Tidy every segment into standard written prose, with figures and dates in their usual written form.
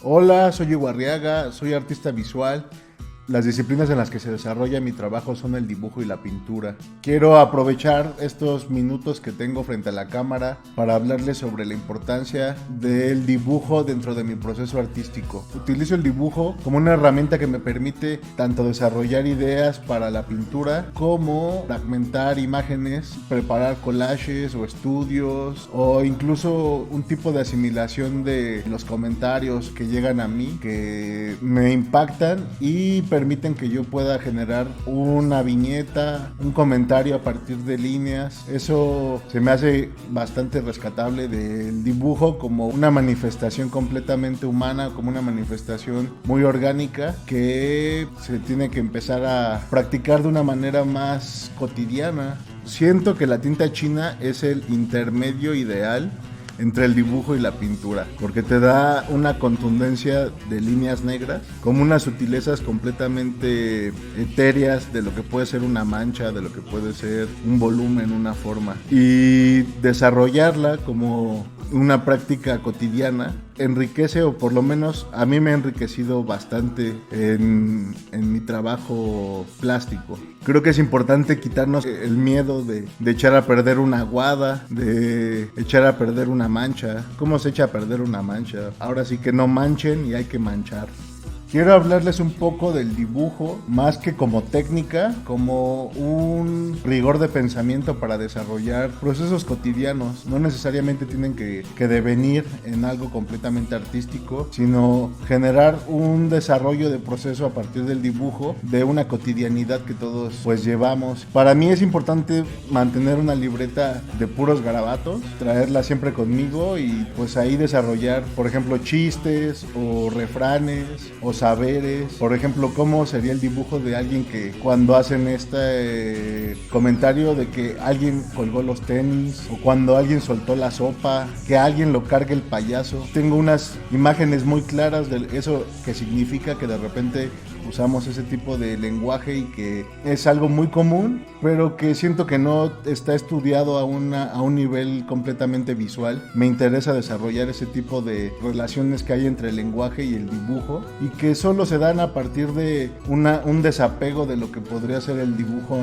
Hola, soy Hugo Arriaga, soy artista visual. Las disciplinas en las que se desarrolla mi trabajo son el dibujo y la pintura. Quiero aprovechar estos minutos que tengo frente a la cámara para hablarles sobre la importancia del dibujo dentro de mi proceso artístico. Utilizo el dibujo como una herramienta que me permite tanto desarrollar ideas para la pintura como fragmentar imágenes, preparar collages o estudios o incluso un tipo de asimilación de los comentarios que llegan a mí que me impactan y permiten que yo pueda generar una viñeta, un comentario a partir de líneas. Eso se me hace bastante rescatable del dibujo como una manifestación completamente humana, como una manifestación muy orgánica que se tiene que empezar a practicar de una manera más cotidiana. Siento que la tinta china es el intermedio ideal entre el dibujo y la pintura, porque te da una contundencia de líneas negras, como unas sutilezas completamente etéreas de lo que puede ser una mancha, de lo que puede ser un volumen, una forma, y desarrollarla como una práctica cotidiana enriquece, o por lo menos a mí me ha enriquecido bastante en mi trabajo plástico. Creo que es importante quitarnos el miedo de echar a perder una aguada, de echar a perder una mancha. ¿Cómo se echa a perder una mancha? Ahora sí que no manchen y hay que manchar. Quiero hablarles un poco del dibujo, más que como técnica, como un rigor de pensamiento para desarrollar procesos cotidianos. No necesariamente tienen que devenir en algo completamente artístico, sino generar un desarrollo de proceso a partir del dibujo, de una cotidianidad que todos pues llevamos. Para mí es importante mantener una libreta de puros garabatos, traerla siempre conmigo y pues ahí desarrollar, por ejemplo, chistes o refranes o saberes. Por ejemplo, cómo sería el dibujo de alguien que cuando hacen este comentario de que alguien colgó los tenis, o cuando alguien soltó la sopa, que alguien lo cargue el payaso. Tengo unas imágenes muy claras de eso que significa, que de repente usamos ese tipo de lenguaje y que es algo muy común, pero que siento que no está estudiado a un nivel completamente visual. Me interesa desarrollar ese tipo de relaciones que hay entre el lenguaje y el dibujo, y que solo se dan a partir de un desapego de lo que podría ser el dibujo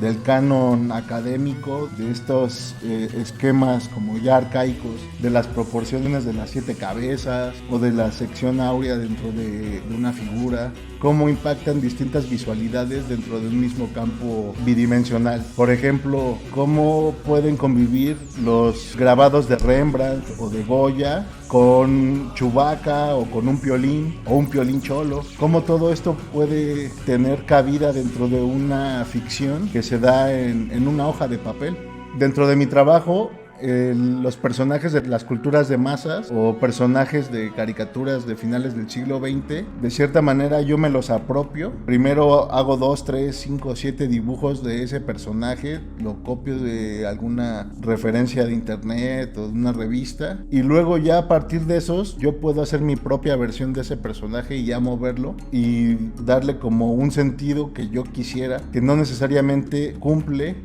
del canon académico, de estos esquemas como ya arcaicos, de las proporciones de las 7 cabezas o de la sección áurea dentro de una figura, cómo impactan distintas visualidades dentro de un mismo campo bidimensional. Por ejemplo, cómo pueden convivir los grabados de Rembrandt o de Goya con Chewbacca o con un piolín o un piolín cholo. Cómo todo esto puede tener cabida dentro de una ficción que se da en una hoja de papel. Dentro de mi trabajo, los personajes de las culturas de masas o personajes de caricaturas de finales del siglo XX, de cierta manera yo me los apropio. Primero hago 2, 3, 5, 7 dibujos de ese personaje, lo copio de alguna referencia de internet o de una revista, y luego ya a partir de esos yo puedo hacer mi propia versión de ese personaje y ya moverlo y darle como un sentido que yo quisiera, que no necesariamente cumple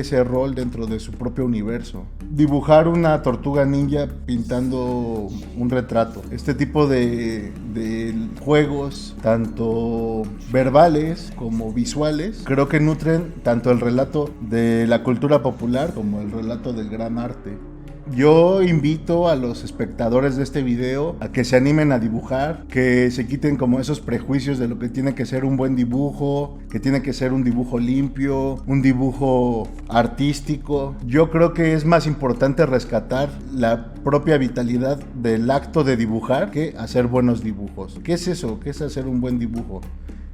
ese rol dentro de su propio universo. Dibujar una tortuga ninja pintando un retrato. Este tipo de juegos, tanto verbales como visuales, creo que nutren tanto el relato de la cultura popular como el relato del gran arte. Yo invito a los espectadores de este video a que se animen a dibujar, que se quiten como esos prejuicios de lo que tiene que ser un buen dibujo, que tiene que ser un dibujo limpio, un dibujo artístico. Yo creo que es más importante rescatar la propia vitalidad del acto de dibujar que hacer buenos dibujos. ¿Qué es eso? ¿Qué es hacer un buen dibujo?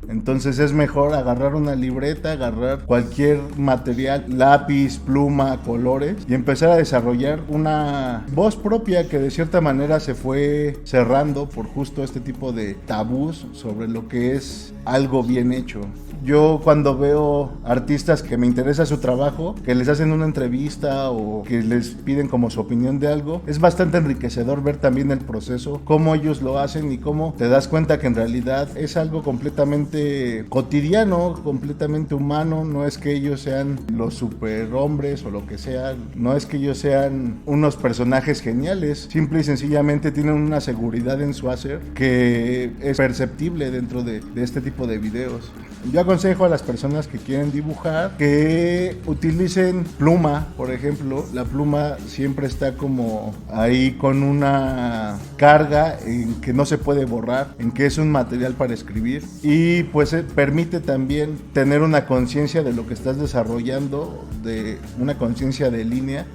Entonces es mejor agarrar una libreta, agarrar cualquier material, lápiz, pluma, colores, y empezar a desarrollar una voz propia que de cierta manera se fue cerrando por justo este tipo de tabús sobre lo que es algo bien hecho. Yo cuando veo artistas que me interesa su trabajo, que les hacen una entrevista o que les piden como su opinión de algo, es bastante enriquecedor ver también el proceso, cómo ellos lo hacen y cómo te das cuenta que en realidad es algo completamente completamente cotidiano, completamente humano. No es que ellos sean los superhombres o lo que sea, no es que ellos sean unos personajes geniales, simple y sencillamente tienen una seguridad en su hacer que es perceptible dentro de este tipo de videos. Yo aconsejo a las personas que quieren dibujar que utilicen pluma, por ejemplo. La pluma siempre está como ahí con una carga en que no se puede borrar, en que es un material para escribir, y pues permite también tener una conciencia de lo que estás desarrollando, de una conciencia de línea,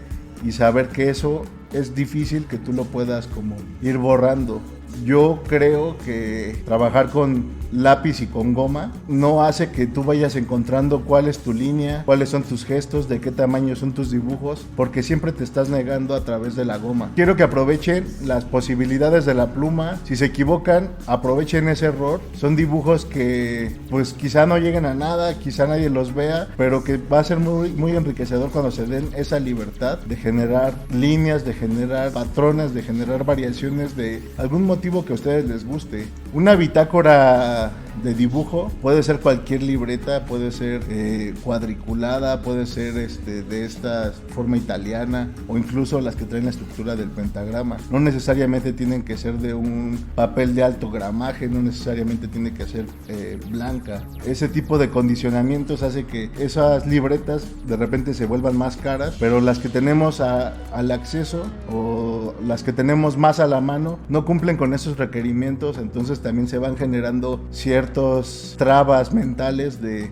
y saber que eso es difícil que tú lo puedas como ir borrando. Yo creo que trabajar con lápiz y con goma no hace que tú vayas encontrando cuál es tu línea, cuáles son tus gestos, de qué tamaño son tus dibujos, porque siempre te estás negando a través de la goma. Quiero que aprovechen las posibilidades de la pluma. Si se equivocan, aprovechen ese error. Son dibujos que pues quizá no lleguen a nada, quizá nadie los vea, pero que va a ser muy, muy enriquecedor cuando se den esa libertad de generar líneas, de generar patrones, de generar variaciones de algún motivo que a ustedes les guste. Una bitácora de dibujo puede ser cualquier libreta, puede ser cuadriculada, puede ser de esta forma italiana, o incluso las que traen la estructura del pentagrama. No necesariamente tienen que ser de un papel de alto gramaje, no necesariamente tiene que ser blanca. Ese tipo de condicionamientos hace que esas libretas de repente se vuelvan más caras, pero las que tenemos al acceso o las que tenemos más a la mano no cumplen con esos requerimientos. Entonces también se van generando ciertos trabas mentales de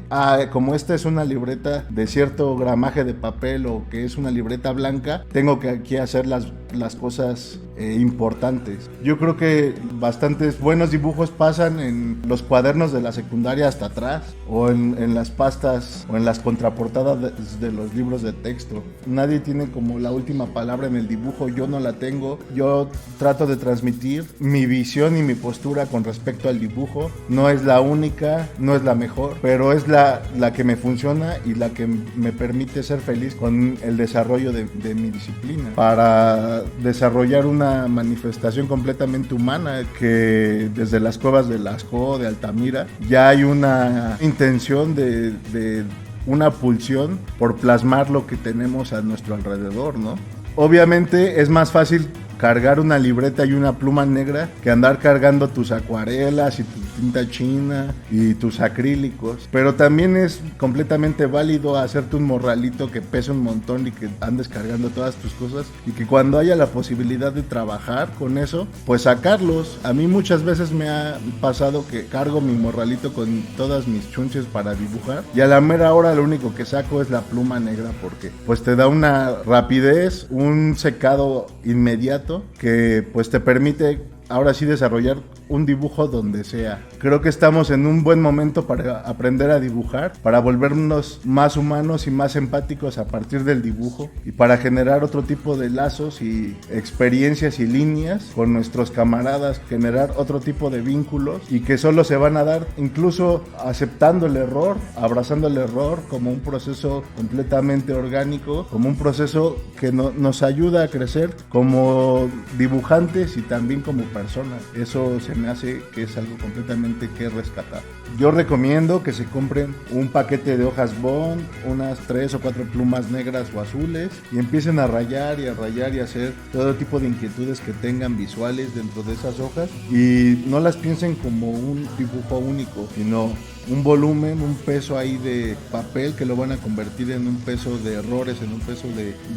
como esta es una libreta de cierto gramaje de papel, o que es una libreta blanca, tengo que aquí hacer las cosas importantes. Yo creo que bastantes buenos dibujos pasan en los cuadernos de la secundaria hasta atrás, o en las pastas o en las contraportadas de los libros de texto. Nadie tiene como la última palabra en el dibujo. Yo no la tengo. Yo trato de transmitir mi visión y mi postura con respecto al dibujo. No es la única, no es la mejor, pero es la que me funciona y la que me permite ser feliz con el desarrollo de mi disciplina, para desarrollar una manifestación completamente humana, que desde las cuevas de Lascaux, de Altamira, ya hay una intención de una pulsión por plasmar lo que tenemos a nuestro alrededor, ¿no? Obviamente es más fácil cargar una libreta y una pluma negra que andar cargando tus acuarelas y tu tinta china y tus acrílicos, pero también es completamente válido hacerte un morralito que pese un montón y que andes cargando todas tus cosas, y que cuando haya la posibilidad de trabajar con eso, pues sacarlos. A mí muchas veces me ha pasado que cargo mi morralito con todas mis chunches para dibujar, y a la mera hora lo único que saco es la pluma negra, porque pues te da una rapidez, un secado inmediato que pues te permite ahora sí desarrollar un dibujo donde sea. Creo que estamos en un buen momento para aprender a dibujar, para volvernos más humanos y más empáticos a partir del dibujo, y para generar otro tipo de lazos y experiencias y líneas con nuestros camaradas, generar otro tipo de vínculos, y que solo se van a dar incluso aceptando el error, abrazando el error como un proceso completamente orgánico, como un proceso que nos ayuda a crecer como dibujantes y también como personas. Eso se me hace que es algo completamente que rescatar. Yo recomiendo que se compren un paquete de hojas Bond, unas 3 o 4 plumas negras o azules, y empiecen a rayar y a rayar y a hacer todo tipo de inquietudes que tengan visuales dentro de esas hojas, y no las piensen como un dibujo único, sino un volumen, un peso ahí de papel que lo van a convertir en un peso de errores, en un peso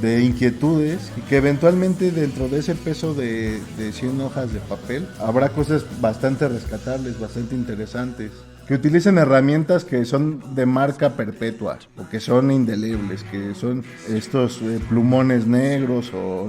de inquietudes, y que eventualmente dentro de ese peso de 100 hojas de papel habrá cosas bastante rescatables, bastante interesantes. Que utilicen herramientas que son de marca perpetua, o que son indelebles, que son estos plumones negros, o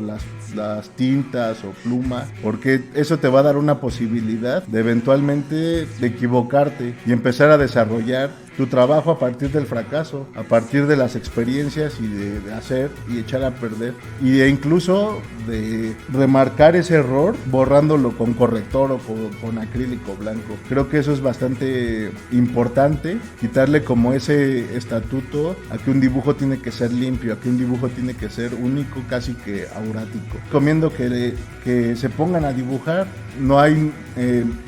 las tintas o pluma, porque eso te va a dar una posibilidad de eventualmente de equivocarte y empezar a desarrollar tu trabajo a partir del fracaso, a partir de las experiencias, y de hacer y echar a perder, y de incluso de remarcar ese error borrándolo con corrector o con acrílico blanco. Creo que eso es bastante importante, quitarle como ese estatuto a que un dibujo tiene que ser limpio, a que un dibujo tiene que ser único, casi que aurático. Recomiendo que se pongan a dibujar. No hay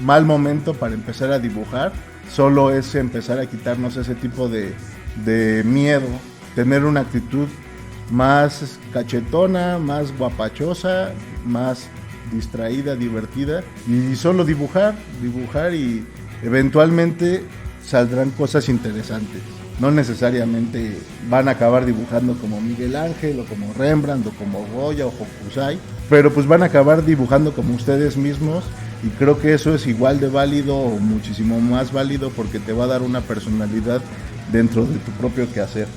mal momento para empezar a dibujar. solo es empezar a quitarnos ese tipo de miedo, tener una actitud más cachetona, más guapachosa, más distraída, divertida, y solo dibujar y eventualmente saldrán cosas interesantes. No necesariamente van a acabar dibujando como Miguel Ángel o como Rembrandt o como Goya o Hokusai, pero pues van a acabar dibujando como ustedes mismos, y creo que eso es igual de válido o muchísimo más válido porque te va a dar una personalidad dentro de tu propio quehacer.